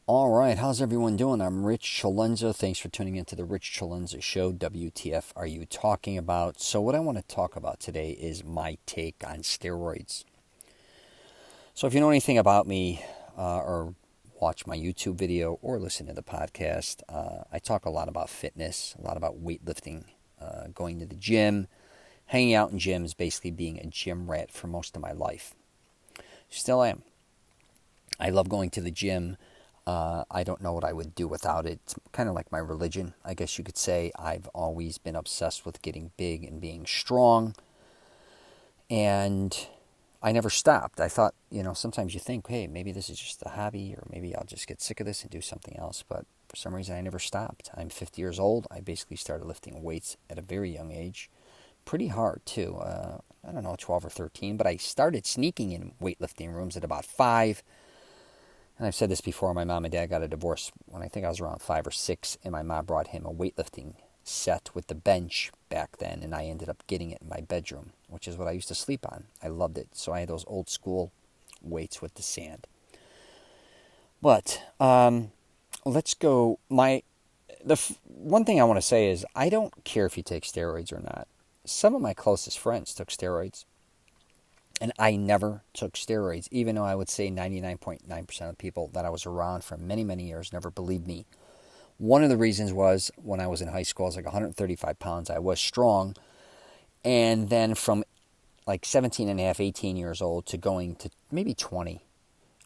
All right, how's everyone doing? I'm Rich CELENZA. Thanks for tuning into the Rich CELENZA Show. WTF are you talking about? So what I want to talk about today is my take on steroids. So if you know anything about me or watch my YouTube video or listen to the podcast, I talk a lot about fitness, a lot about weightlifting, going to the gym, hanging out in gyms, basically being a gym rat for most of my life. Still am. I love going to the gym. I don't know what I would do without it. It's kind of like my religion, I guess you could say. I've always been obsessed with getting big and being strong. And I never stopped. I thought, sometimes you think, hey, maybe this is just a hobby, or maybe I'll just get sick of this and do something else. But for some reason, I never stopped. I'm 50 years old. I basically started lifting weights at a very young age. Pretty hard, too. I don't know, 12 or 13. But I started sneaking in weightlifting rooms at about 5. And I've said this before, my mom and dad got a divorce when I think I was around 5 or 6, and my mom brought him a weightlifting set with the bench back then, and I ended up getting it in my bedroom, which is what I used to sleep on. I loved it. So I had those old school weights with the sand. But let's go. One thing I want to say is I don't care if you take steroids or not. Some of my closest friends took steroids. And I never took steroids, even though I would say 99.9% of people that I was around for many, many years never believed me. One of the reasons was when I was in high school, I was like 135 pounds. I was strong. And then from like 17 and a half, 18 years old to going to maybe 20,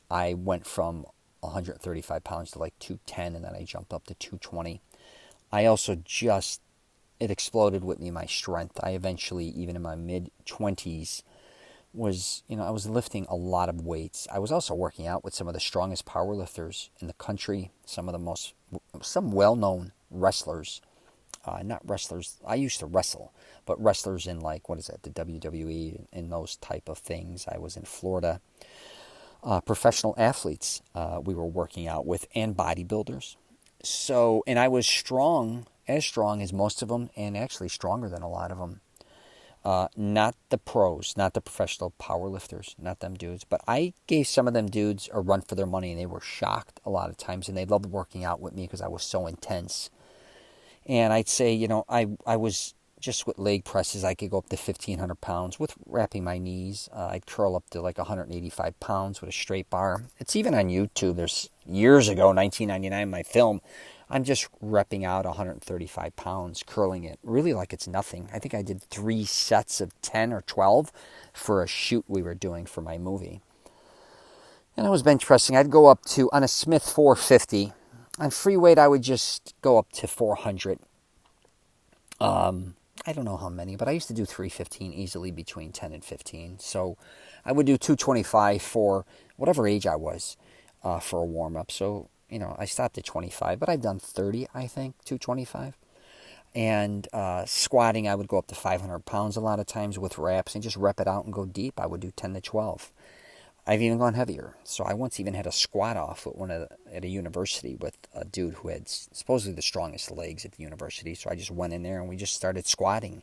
I went from 135 pounds to like 210, and then I jumped up to 220. I also it exploded with me, my strength. I eventually, even in my mid-20s, I was lifting a lot of weights. I was also working out with some of the strongest powerlifters in the country, some well-known wrestlers. Not wrestlers, I used to wrestle, but wrestlers in the WWE and those type of things. I was in Florida. Professional athletes we were working out with, and bodybuilders. So, and I was strong as most of them, and actually stronger than a lot of them. Not the pros, not the professional powerlifters, not them dudes. But I gave some of them dudes a run for their money, and they were shocked a lot of times, and they loved working out with me because I was so intense. And I'd say, I was just with leg presses, I could go up to 1,500 pounds with wrapping my knees. I'd curl up to like 185 pounds with a straight bar. It's even on YouTube. There's years ago, 1999, my film. I'm just repping out 135 pounds, curling it really like it's nothing. I think I did 3 sets of 10 or 12 for a shoot we were doing for my movie. And I was bench pressing. I'd go up to, on a Smith 450. On free weight, I would just go up to 400. I don't know how many, but I used to do 315 easily between 10 and 15. So I would do 225 for whatever age I was for a warm-up. So I stopped at 25, but I've done 30, I think, 225. And squatting, I would go up to 500 pounds a lot of times with reps and just rep it out and go deep. I would do 10 to 12. I've even gone heavier. So I once even had a squat off at a university with a dude who had supposedly the strongest legs at the university. So I just went in there and we just started squatting.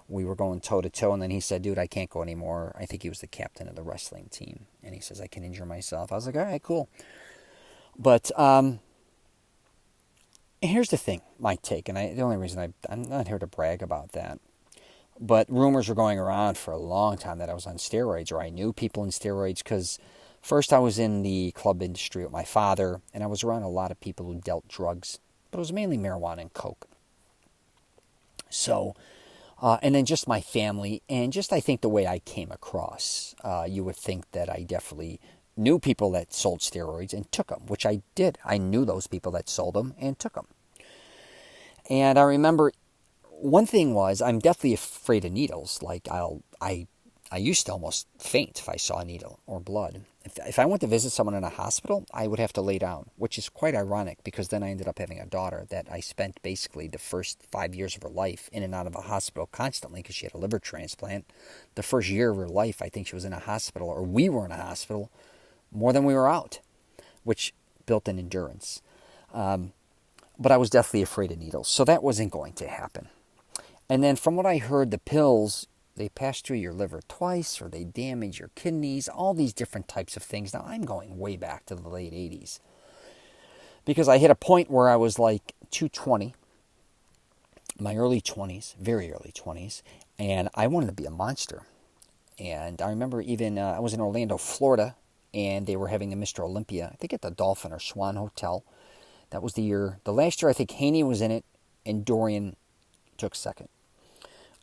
We were going toe-to-toe, and then he said, dude, I can't go anymore. I think he was the captain of the wrestling team. And he says, I can injure myself. I was like, all right, cool. But here's the thing, my take, and the only reason I'm not here to brag about that, but rumors were going around for a long time that I was on steroids, or I knew people in steroids, because first I was in the club industry with my father, and I was around a lot of people who dealt drugs, but it was mainly marijuana and coke. So, and then just my family, and just I think the way I came across, you would think that I definitely knew people that sold steroids and took them, which I did. I knew those people that sold them and took them. And I remember one thing was I'm definitely afraid of needles. Like I used to almost faint if I saw a needle or blood. If I went to visit someone in a hospital, I would have to lay down, which is quite ironic because then I ended up having a daughter that I spent basically the first 5 years of her life in and out of a hospital constantly because she had a liver transplant. The first year of her life, I think she was in a hospital, or we were in a hospital, more than we were out, which built in endurance. But I was definitely afraid of needles, so that wasn't going to happen. And then from what I heard, the pills, they pass through your liver twice, or they damage your kidneys, all these different types of things. Now, I'm going way back to the late 80s. because I hit a point where I was like 220, my early 20s, very early 20s, and I wanted to be a monster. And I remember even, I was in Orlando, Florida, and they were having the Mr. Olympia, I think at the Dolphin or Swan Hotel. That was the last year I think Haney was in it, and Dorian took second.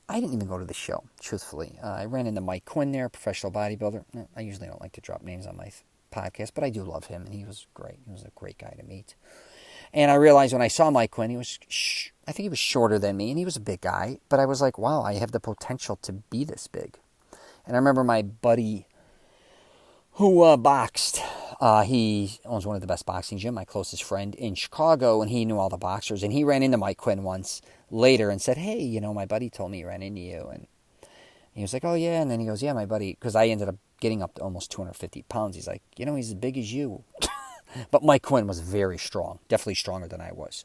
I didn't even go to the show, truthfully. I ran into Mike Quinn there, professional bodybuilder. I usually don't like to drop names on my podcast, but I do love him, and he was great. He was a great guy to meet. And I realized when I saw Mike Quinn, I think he was shorter than me, and he was a big guy, but I was like, wow, I have the potential to be this big. And I remember my buddy who boxed, he owns one of the best boxing gyms, my closest friend in Chicago, and he knew all the boxers, and he ran into Mike Quinn once later and said, hey, my buddy told me he ran into you, and he was like, oh yeah, and then he goes, yeah, my buddy, because I ended up getting up to almost 250 pounds, he's like, he's as big as you. But Mike Quinn was very strong, definitely stronger than I was.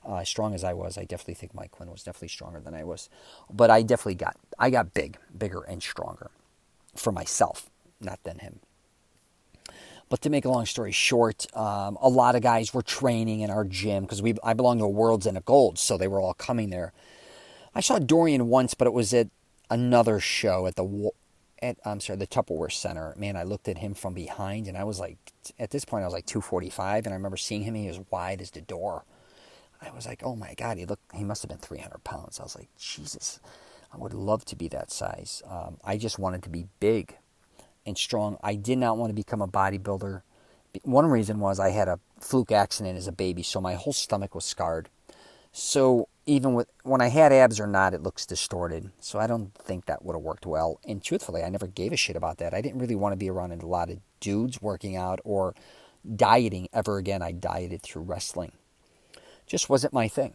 As strong as I was, I definitely think Mike Quinn was definitely stronger than I was. But I got bigger and stronger for myself, not than him. But to make a long story short, a lot of guys were training in our gym because I belong to a Worlds and a Golds, so they were all coming there. I saw Dorian once, but it was at another show at the Tupperware Center. Man, I looked at him from behind, and I was like, at this point, I was like 245, and I remember seeing him. He was wide as the door. I was like, oh my God, he must have been 300 pounds. I was like, Jesus, I would love to be that size. I just wanted to be big and strong. I did not want to become a bodybuilder. One reason was I had a fluke accident as a baby, so my whole stomach was scarred. So even when I had abs or not, it looks distorted. So I don't think that would have worked well. And truthfully, I never gave a shit about that. I didn't really want to be around a lot of dudes working out or dieting ever again. I dieted through wrestling. Just wasn't my thing.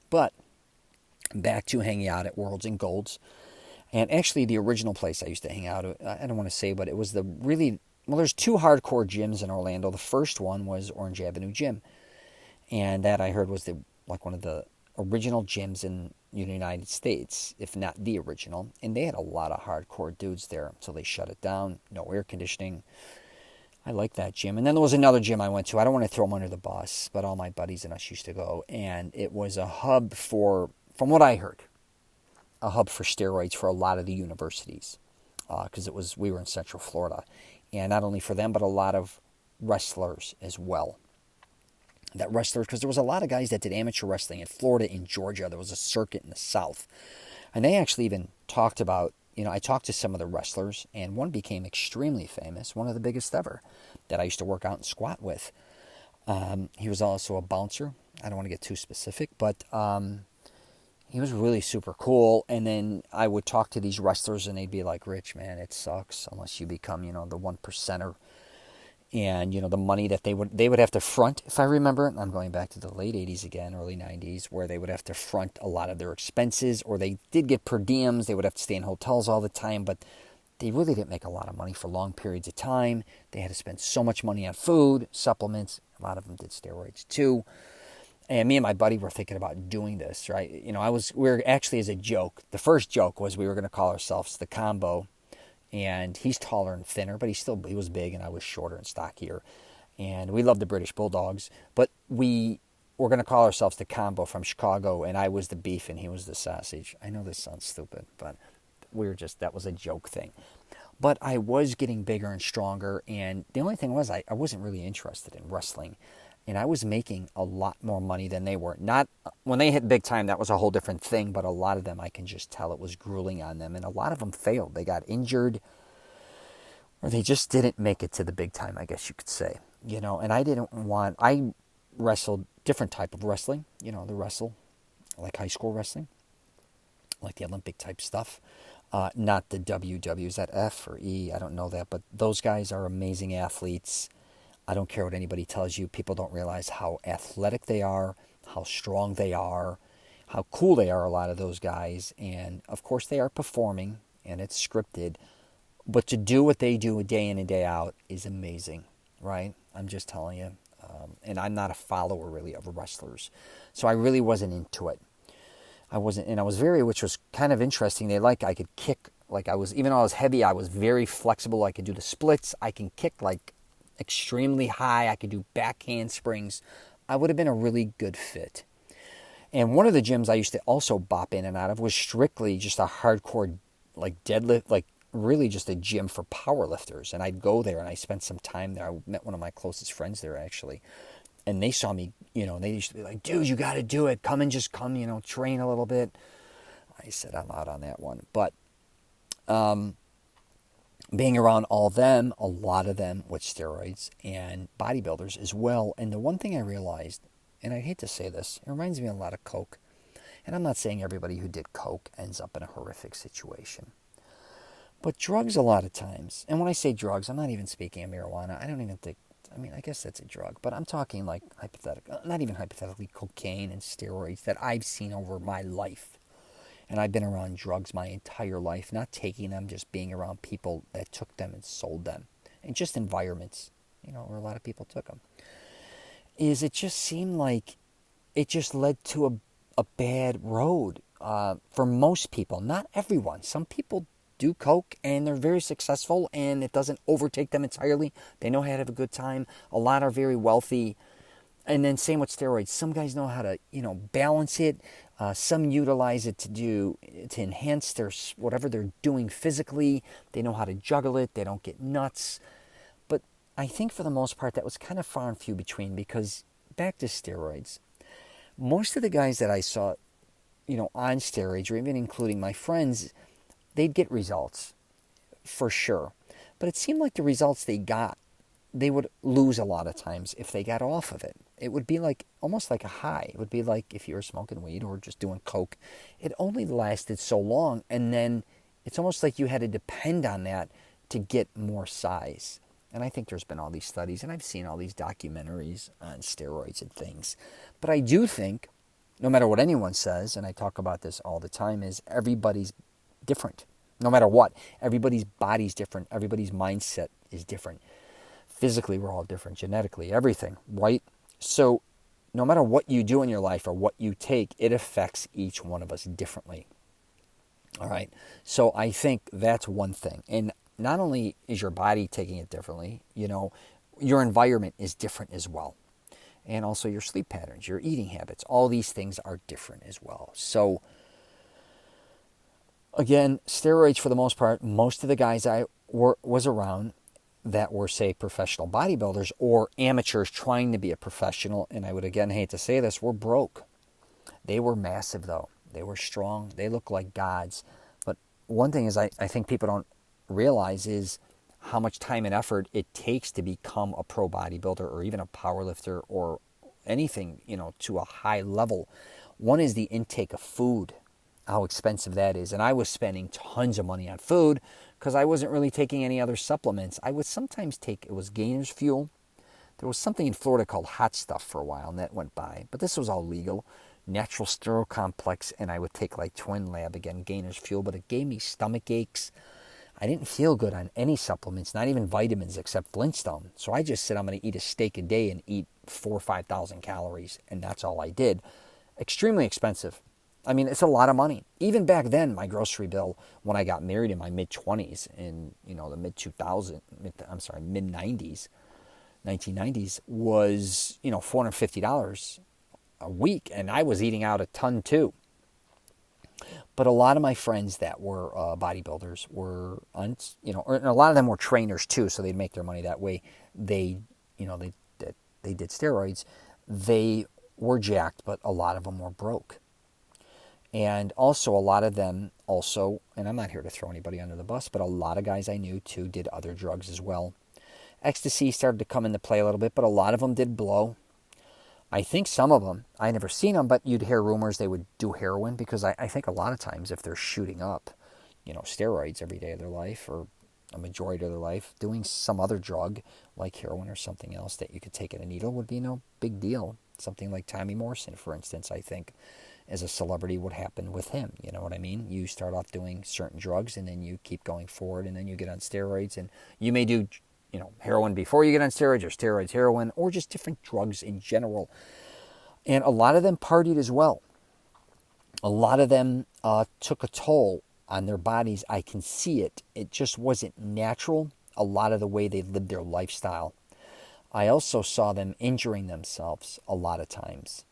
But back to hanging out at Worlds and Golds. And actually, the original place I used to hang out, I don't want to say, but it was there's two hardcore gyms in Orlando. The first one was Orange Avenue Gym. And that I heard was one of the original gyms in the United States, if not the original. And they had a lot of hardcore dudes there until they shut it down. No air conditioning. I like that gym. And then there was another gym I went to. I don't want to throw them under the bus, but all my buddies and us used to go. And it was a hub from what I heard, a hub for steroids for a lot of the universities. Because we were in Central Florida. And not only for them, but a lot of wrestlers as well. Because there was a lot of guys that did amateur wrestling in Florida and Georgia. There was a circuit in the South. And they actually even talked about, I talked to some of the wrestlers, and one became extremely famous, one of the biggest ever, that I used to work out and squat with. He was also a bouncer. I don't want to get too specific, but he was really super cool. And then I would talk to these wrestlers, and they'd be like, Rich, man, it sucks unless you become, the 1%er. And, the money that they would have to front, if I remember, I'm going back to the late 80s again, early 90s, where they would have to front a lot of their expenses, or they did get per diems. They would have to stay in hotels all the time, but they really didn't make a lot of money for long periods of time. They had to spend so much money on food, supplements. A lot of them did steroids too. And me and my buddy were thinking about doing this, right? We were actually, as a joke, the first joke was we were going to call ourselves the Combo. And he's taller and thinner, but he was big, and I was shorter and stockier. And we loved the British Bulldogs, but we were going to call ourselves the Combo from Chicago, and I was the beef and he was the sausage. I know this sounds stupid, but that was a joke thing. But I was getting bigger and stronger, and the only thing was I wasn't really interested in wrestling. And I was making a lot more money than they were. Not when they hit big time, that was a whole different thing, but a lot of them, I can just tell it was grueling on them. And a lot of them failed. They got injured, or they just didn't make it to the big time, I guess you could say. And I wrestled different type of wrestling, like high school wrestling, like the Olympic type stuff. Not the WW, is that F or E? I don't know that, but those guys are amazing athletes. I don't care what anybody tells you. People don't realize how athletic they are, how strong they are, how cool they are, a lot of those guys. And, of course, they are performing, and it's scripted. But to do what they do day in and day out is amazing, right? I'm just telling you. And I'm not a follower, really, of wrestlers. So I really wasn't into it. Which was kind of interesting. I could kick, even though I was heavy, I was very flexible. I could do the splits. I can kick like extremely high. I could do back handsprings. I would have been a really good fit. And one of the gyms I used to also bop in and out of was strictly just a hardcore, like deadlift, like really just a gym for power lifters. And I'd go there and I spent some time there. I met one of my closest friends there actually. And they saw me, they used to be like, dude, you got to do it. Come, train a little bit. I said, I'm out on that one. But being around all them, a lot of them with steroids and bodybuilders as well. And the one thing I realized, and I hate to say this, it reminds me a lot of Coke. And I'm not saying everybody who did Coke ends up in a horrific situation. But drugs a lot of times, and when I say drugs, I'm not even speaking of marijuana. I guess that's a drug, but I'm talking like not even hypothetically, cocaine and steroids that I've seen over my life. And I've been around drugs my entire life, not taking them, just being around people that took them and sold them. And just environments, where a lot of people took them. It just seemed like it just led to a bad road for most people. Not everyone. Some people do coke and they're very successful and it doesn't overtake them entirely. They know how to have a good time. A lot are very wealthy. And then same with steroids. Some guys know how to, balance it. Some utilize it to enhance their whatever they're doing physically. They know how to juggle it. They don't get nuts. But I think for the most part that was kind of far and few between, because back to steroids, most of the guys that I saw, on steroids, or even including my friends, they'd get results for sure. But it seemed like the results they got, they would lose a lot of times if they got off of it. It would be like almost like a high. It would be like if you were smoking weed or just doing coke. It only lasted so long, and then it's almost like you had to depend on that to get more size. And I think there's been all these studies, and I've seen all these documentaries on steroids and things. But I do think, no matter what anyone says, and I talk about this all the time, is everybody's different. No matter what. Everybody's body's different. Everybody's mindset is different. Physically, we're all different. Genetically, everything, right? So no matter what you do in your life or what you take, it affects each one of us differently. All right? So I think that's one thing. And not only is your body taking it differently, your environment is different as well. And also your sleep patterns, your eating habits, all these things are different as well. So again, steroids for the most part, most of the guys I was around that were, say, professional bodybuilders or amateurs trying to be a professional, and I would again hate to say this, were broke. They were massive though. They were strong. They looked like gods. But one thing is I think people don't realize is how much time and effort it takes to become a pro bodybuilder or even a powerlifter or anything, to a high level. One is the intake of food, how expensive that is. And I was spending tons of money on food because I wasn't really taking any other supplements. I would sometimes take, it was Gainer's Fuel. There was something in Florida called Hot Stuff for a while, and that went by. But this was all legal. Natural Steroid Complex, and I would take like Twin Lab, again, Gainer's Fuel, but it gave me stomach aches. I didn't feel good on any supplements, not even vitamins except Flintstone. So I just said I'm going to eat a steak a day and eat 4,000 or 5,000 calories, and that's all I did. Extremely expensive. I mean, it's a lot of money. Even back then, my grocery bill, when I got married in my mid-20s, in, the mid-90s, 1990s, was, $450 a week, and I was eating out a ton too. But a lot of my friends that were bodybuilders were, and a lot of them were trainers too, so they'd make their money that way. They did steroids. They were jacked, but a lot of them were broke. And also a lot of them also, and I'm not here to throw anybody under the bus, but a lot of guys I knew too did other drugs as well. Ecstasy started to come into play a little bit, but a lot of them did blow. I think some of them, I never seen them, but you'd hear rumors they would do heroin, because I think a lot of times if they're shooting up, steroids every day of their life or a majority of their life, doing some other drug like heroin or something else that you could take in a needle would be no big deal. Something like Tommy Morrison, for instance, I think, as a celebrity, would happen with him. You know what I mean? You start off doing certain drugs and then you keep going forward and then you get on steroids, and you may do heroin before you get on steroids, or steroids, heroin, or just different drugs in general. And a lot of them partied as well. A lot of them took a toll on their bodies. I can see it. It just wasn't natural, a lot of the way they lived their lifestyle. I also saw them injuring themselves a lot of times.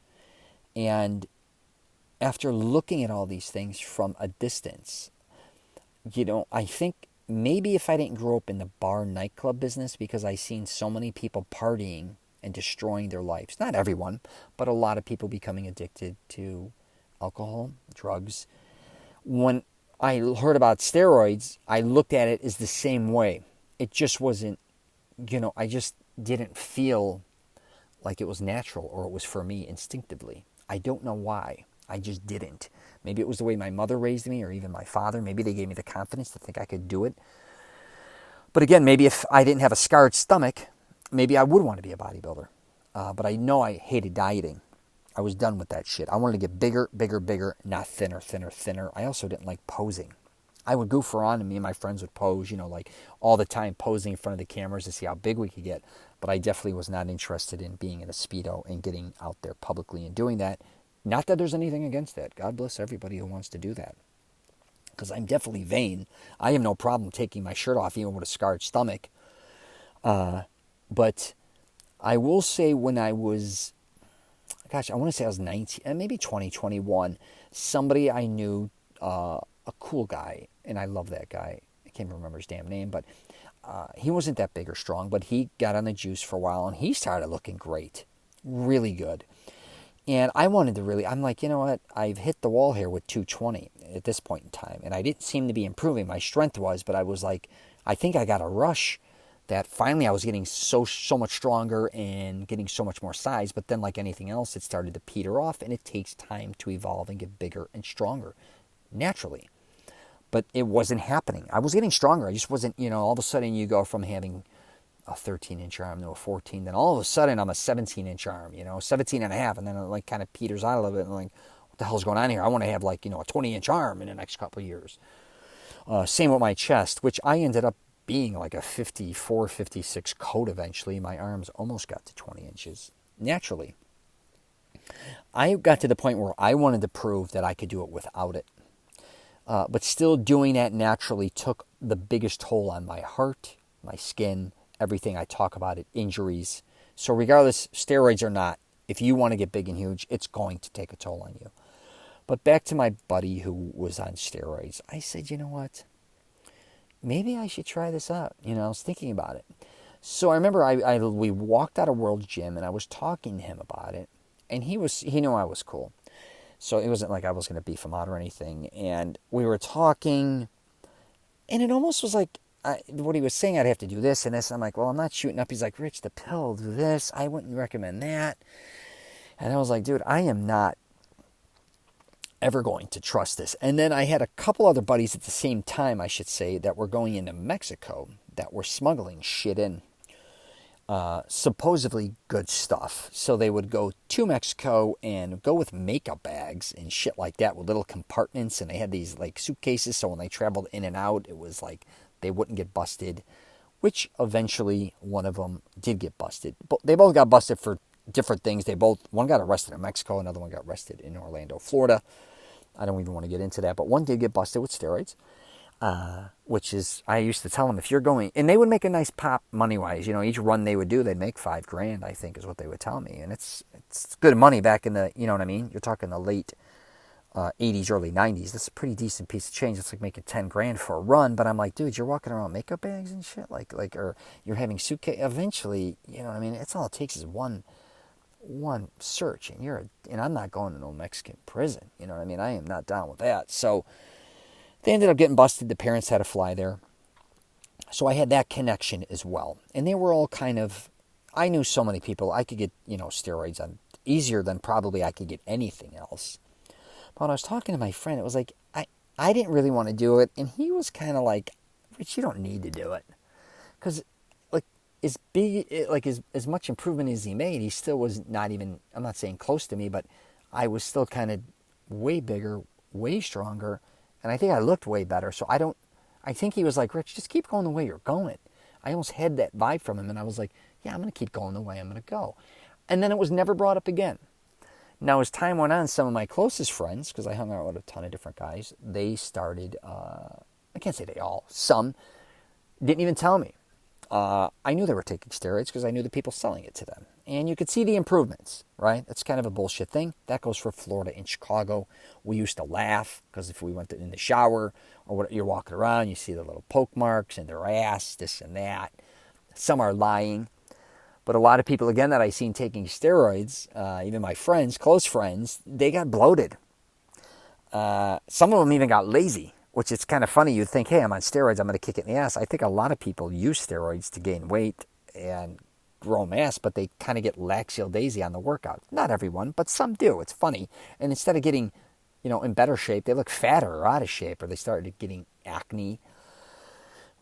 And after looking at all these things from a distance, I think maybe if I didn't grow up in the bar nightclub business, because I seen so many people partying and destroying their lives. Not everyone, but a lot of people becoming addicted to alcohol, drugs. When I heard about steroids, I looked at it as the same way. It just wasn't, I just didn't feel like it was natural or it was for me instinctively. I don't know why. I just didn't. Maybe it was the way my mother raised me or even my father. Maybe they gave me the confidence to think I could do it. But again, maybe if I didn't have a scarred stomach, maybe I would want to be a bodybuilder. But I know I hated dieting. I was done with that shit. I wanted to get bigger, bigger, bigger, not thinner, thinner, thinner. I also didn't like posing. I would goof around and me and my friends would pose, like all the time posing in front of the cameras to see how big we could get. But I definitely was not interested in being in a Speedo and getting out there publicly and doing that. Not that there's anything against that. God bless everybody who wants to do that. Because I'm definitely vain. I have no problem taking my shirt off even with a scarred stomach. But I will say when I was, I want to say I was 19, maybe 20, 21, somebody I knew, a cool guy, and I love that guy. I can't remember his damn name, but he wasn't that big or strong, but he got on the juice for a while, and he started looking great. Really good. And I wanted to really, I'm like, you know what? I've hit the wall here with 220 at this point in time. And I didn't seem to be improving. My strength was, but I was like, I think I got a rush that finally I was getting so much stronger and getting so much more size. But then like anything else, it started to peter off. And it takes time to evolve and get bigger and stronger naturally. But it wasn't happening. I was getting stronger. I just wasn't, all of a sudden you go from having a 13-inch arm to a 14, then all of a sudden I'm a 17-inch arm, 17 and a half, and then it like kind of peters out a little bit, and like, what the hell's going on here? I want to have like, a 20-inch arm in the next couple of years. Same with my chest, which I ended up being like a 54, 56 coat eventually. My arms almost got to 20 inches naturally. I got to the point where I wanted to prove that I could do it without it. But still doing that naturally took the biggest toll on my heart, my skin, everything I talk about it, injuries. So regardless, steroids or not, if you want to get big and huge, it's going to take a toll on you. But back to my buddy who was on steroids. I said, you know what? Maybe I should try this out. I was thinking about it. So I remember we walked out of World's Gym and I was talking to him about it. And he knew I was cool. So it wasn't like I was going to beef him out or anything. And we were talking, and it almost was like, what he was saying, I'd have to do this and this. I'm like, well, I'm not shooting up. He's like, Rich, the pill, do this. I wouldn't recommend that. And I was like, dude, I am not ever going to trust this. And then I had a couple other buddies at the same time, I should say, that were going into Mexico that were smuggling shit in. Supposedly good stuff. So they would go to Mexico and go with makeup bags and shit like that with little compartments. And they had these like suitcases. So when they traveled in and out, it was like, they wouldn't get busted, which eventually one of them did get busted. But they both got busted for different things. One got arrested in Mexico, another one got arrested in Orlando, Florida. I don't even want to get into that, but one did get busted with steroids, which is, I used to tell them, if you're going, and they would make a nice pop money-wise. Each run they would do, they'd make $5,000, I think, is what they would tell me. And it's good money back in the, you know what I mean? You're talking the late 80s, early 90s. That's a pretty decent piece of change. It's like making $10,000 for a run. But I'm like, dude, you're walking around with makeup bags and shit, or you're having suitcase. Eventually, you know what I mean? It's all it takes is one search, and I'm not going to no Mexican prison. You know what I mean? I am not down with that. So they ended up getting busted. The parents had to fly there. So I had that connection as well. And they were all kind of, I knew so many people. I could get, steroids on easier than probably I could get anything else. But when I was talking to my friend, it was like, I didn't really want to do it. And he was kind of like, Rich, you don't need to do it. Because, like, as much improvement as he made, he still was not even, I'm not saying close to me, but I was still kind of way bigger, way stronger. And I think I looked way better. So I think he was like, Rich, just keep going the way you're going. I almost had that vibe from him. And I was like, yeah, I'm going to keep going the way I'm going to go. And then it was never brought up again. Now, as time went on, some of my closest friends, because I hung out with a ton of different guys, they started, I can't say they all, some didn't even tell me. I knew they were taking steroids because I knew the people selling it to them. And you could see the improvements, right? That's kind of a bullshit thing. That goes for Florida and Chicago. We used to laugh because if we went in the shower or what, you're walking around, you see the little poke marks in their ass, this and that. Some are lying. But a lot of people, again, that I seen taking steroids, even my friends, close friends, they got bloated. Some of them even got lazy, which is kind of funny. You'd think, hey, I'm on steroids, I'm going to kick it in the ass. I think a lot of people use steroids to gain weight and grow mass, but they kind of get lackadaisy on the workout. Not everyone, but some do. It's funny. And instead of getting, in better shape, they look fatter or out of shape, or they started getting acne.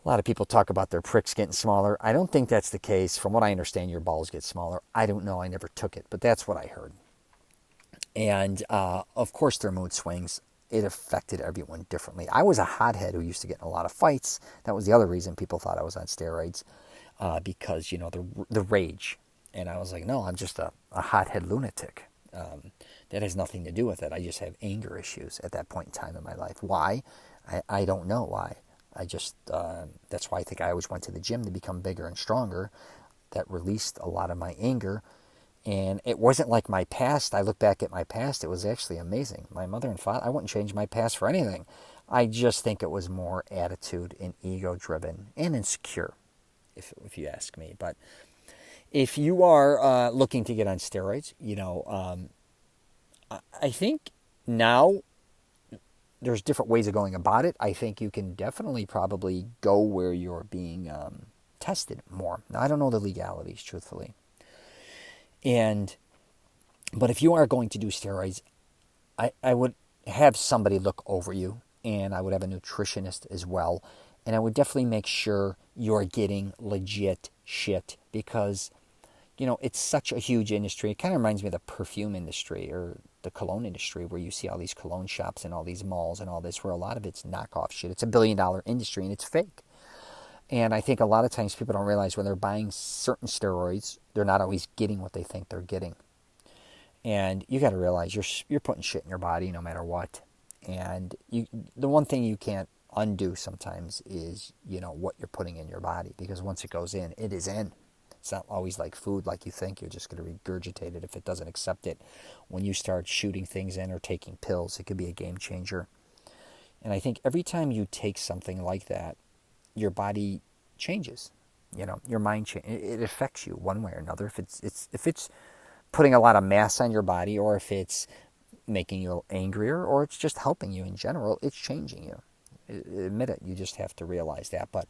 A lot of people talk about their pricks getting smaller. I don't think that's the case. From what I understand, your balls get smaller. I don't know. I never took it, but that's what I heard. And, of course, their mood swings. It affected everyone differently. I was a hothead who used to get in a lot of fights. That was the other reason people thought I was on steroids, because, the rage. And I was like, no, I'm just a hothead lunatic. That has nothing to do with it. I just have anger issues at that point in time in my life. Why? I don't know why. I just, that's why I think I always went to the gym to become bigger and stronger. That released a lot of my anger. And it wasn't like my past. I look back at my past, it was actually amazing. My mother and father, I wouldn't change my past for anything. I just think it was more attitude and ego-driven and insecure, if you ask me. But if you are looking to get on steroids, I think now there's different ways of going about it. I think you can definitely probably go where you're being tested more. Now, I don't know the legalities, truthfully. But if you are going to do steroids, I would have somebody look over you, and I would have a nutritionist as well. And I would definitely make sure you're getting legit shit because, it's such a huge industry. It kind of reminds me of the perfume industry or the cologne industry where you see all these cologne shops and all these malls and all this where a lot of it's knockoff shit. It's $1 billion industry and it's fake. And I think a lot of times people don't realize when they're buying certain steroids, they're not always getting what they think they're getting. And you got to realize you're putting shit in your body no matter what. And the one thing you can't undo sometimes is, what you're putting in your body. Because once it goes in, it is in. It's not always like food like you think. You're just going to regurgitate it if it doesn't accept it. When you start shooting things in or taking pills, it could be a game changer. And I think every time you take something like that, your body changes. Your mind changes. It affects you one way or another. If it's putting a lot of mass on your body, or if it's making you angrier, or it's just helping you in general, it's changing you. Admit it. You just have to realize that. But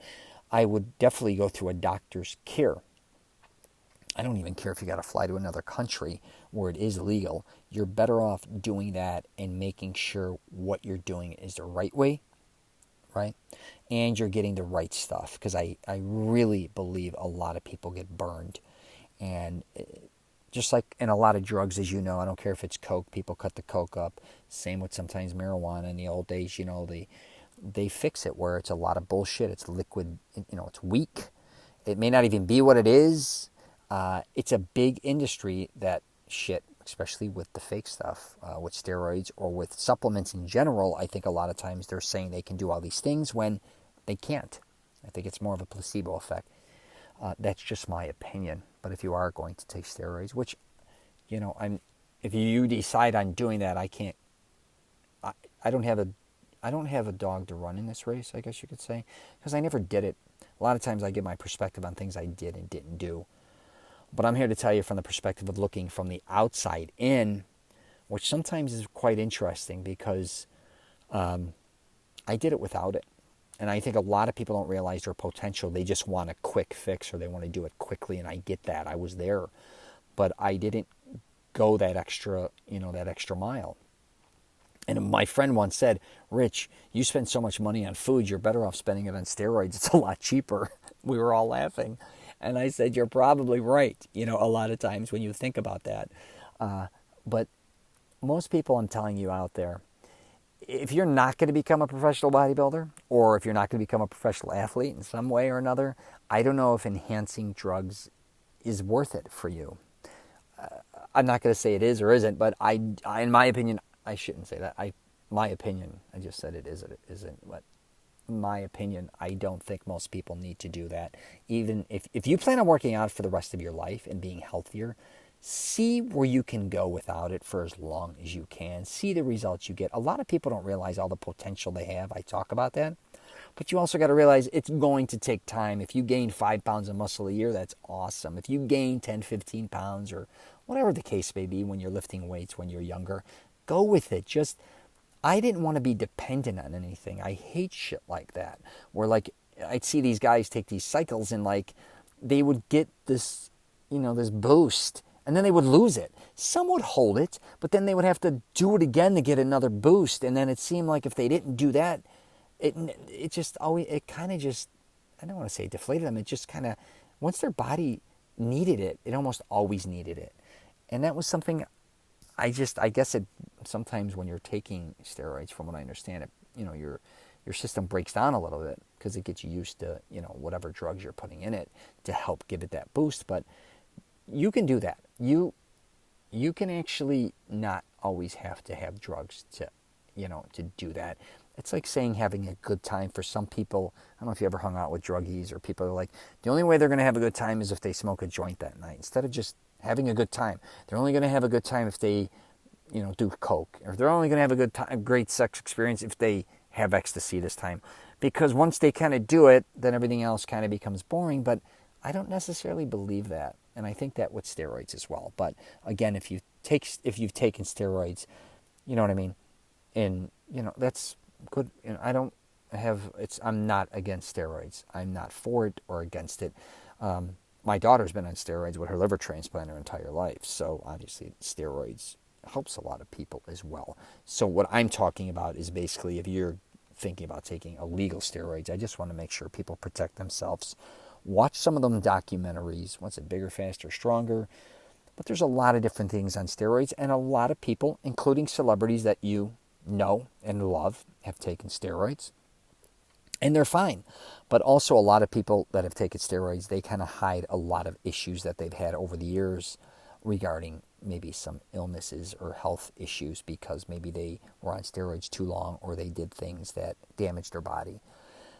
I would definitely go through a doctor's care. I don't even care if you got to fly to another country where it is legal. You're better off doing that and making sure what you're doing is the right way, right? And you're getting the right stuff. Because I really believe a lot of people get burned. And just like in a lot of drugs, as you know, I don't care if it's coke, people cut the coke up. Same with sometimes marijuana. In the old days, they fix it where it's a lot of bullshit. It's liquid, it's weak. It may not even be what it is. It's a big industry, that shit, especially with the fake stuff, with steroids or with supplements in general. I think a lot of times they're saying they can do all these things when they can't. I think it's more of a placebo effect. That's just my opinion. But if you are going to take steroids, which, if you decide on doing that, I can't. I don't have a dog to run in this race, I guess you could say, because I never did it. A lot of times I give my perspective on things I did and didn't do. But I'm here to tell you from the perspective of looking from the outside in, which sometimes is quite interesting because I did it without it. And I think a lot of people don't realize their potential. They just want a quick fix or they want to do it quickly. And I get that. I was there. But I didn't go that extra mile. And my friend once said, Rich, you spend so much money on food, you're better off spending it on steroids. It's a lot cheaper. We were all laughing. And I said, you're probably right, a lot of times when you think about that. But most people, I'm telling you out there, if you're not going to become a professional bodybuilder, or if you're not going to become a professional athlete in some way or another, I don't know if enhancing drugs is worth it for you. I'm not going to say it is or isn't, but I in my opinion, I shouldn't say that. My opinion, I just said it is or it isn't. But my opinion. I don't think most people need to do that. Even if you plan on working out for the rest of your life and being healthier, see where you can go without it for as long as you can. See the results you get. A lot of people don't realize all the potential they have. I talk about that. But you also got to realize it's going to take time. If you gain 5 pounds of muscle a year, that's awesome. If you gain 10, 15 pounds or whatever the case may be when you're lifting weights when you're younger, go with it. I didn't want to be dependent on anything. I hate shit like that. Where like I'd see these guys take these cycles and like they would get this, this boost and then they would lose it. Some would hold it, but then they would have to do it again to get another boost. And then it seemed like if they didn't do that, it kind of just, I don't want to say deflated them. It just kind of, once their body needed it, it almost always needed it. And that was something I guess it sometimes when you're taking steroids, from what I understand it, your system breaks down a little bit because it gets you used to, whatever drugs you're putting in it to help give it that boost. But you can do that. You can actually not always have to have drugs to do that. It's like saying having a good time for some people. I don't know if you ever hung out with druggies or people who are like, the only way they're going to have a good time is if they smoke a joint that night. Instead of just having a good time. They're only going to have a good time if they, do coke. Or they're only going to have a great sex experience if they have ecstasy this time. Because once they kind of do it, then everything else kind of becomes boring. But I don't necessarily believe that. And I think that with steroids as well. But again, if you've taken steroids, you know what I mean? And, that's good. I'm not against steroids. I'm not for it or against it. My daughter's been on steroids with her liver transplant her entire life. So obviously steroids helps a lot of people as well. So what I'm talking about is basically if you're thinking about taking illegal steroids, I just want to make sure people protect themselves. Watch some of them documentaries. What's it, Bigger, Faster, Stronger? But there's a lot of different things on steroids, and a lot of people, including celebrities that you know and love, have taken steroids. And they're fine. But also a lot of people that have taken steroids, they kind of hide a lot of issues that they've had over the years regarding maybe some illnesses or health issues because maybe they were on steroids too long or they did things that damaged their body.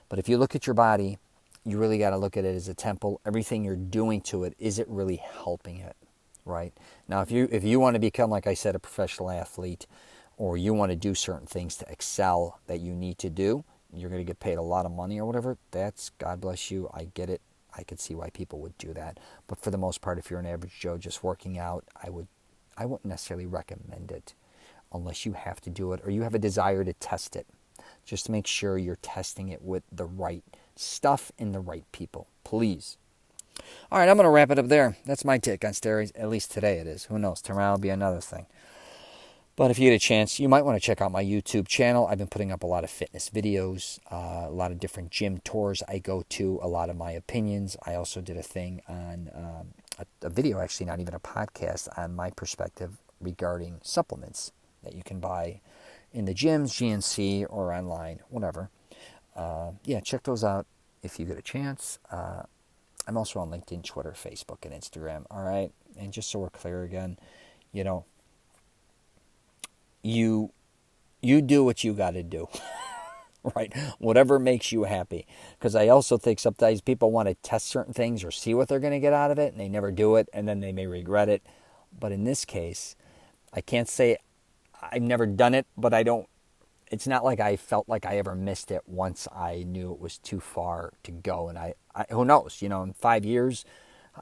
But if you look at your body, you really got to look at it as a temple. Everything you're doing to it, is it really helping it, right? Now, if you want to become, like I said, a professional athlete, or you want to do certain things to excel that you need to do, you're going to get paid a lot of money or whatever, that's, God bless you, I get it. I could see why people would do that. But for the most part, if you're an average Joe just working out, I wouldn't necessarily recommend it unless you have to do it or you have a desire to test it. Just to make sure you're testing it with the right stuff and the right people, please. All right, I'm going to wrap it up there. That's my take on steroids. At least today it is. Who knows? Tomorrow will be another thing. But if you get a chance, you might want to check out my YouTube channel. I've been putting up a lot of fitness videos, a lot of different gym tours I go to, a lot of my opinions. I also did a thing on a video, actually not even a podcast, on my perspective regarding supplements that you can buy in the gyms, GNC, or online, whatever. Check those out if you get a chance. I'm also on LinkedIn, Twitter, Facebook, and Instagram. All right, and just so we're clear again, you do what you got to do, right? Whatever makes you happy. Because I also think sometimes people want to test certain things or see what they're going to get out of it, and they never do it, and then they may regret it. But in this case, I can't say I've never done it, but it's not like I felt like I ever missed it once I knew it was too far to go. And I who knows, in 5 years.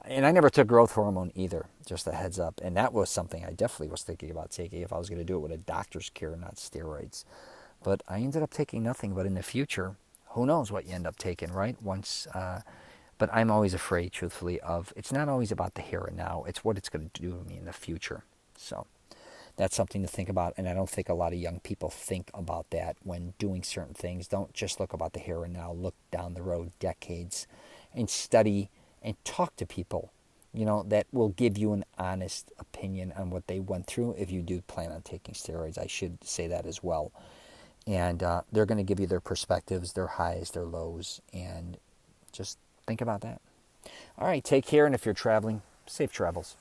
And I never took growth hormone either, just a heads up. And that was something I definitely was thinking about taking if I was going to do it with a doctor's care, not steroids. But I ended up taking nothing. But in the future, who knows what you end up taking, right? But I'm always afraid, truthfully, it's not always about the here and now. It's what it's going to do to me in the future. So that's something to think about. And I don't think a lot of young people think about that when doing certain things. Don't just look about the here and now. Look down the road, decades, and study and talk to people, that will give you an honest opinion on what they went through if you do plan on taking steroids. I should say that as well. And they're going to give you their perspectives, their highs, their lows, and just think about that. All right, take care, and if you're traveling, safe travels.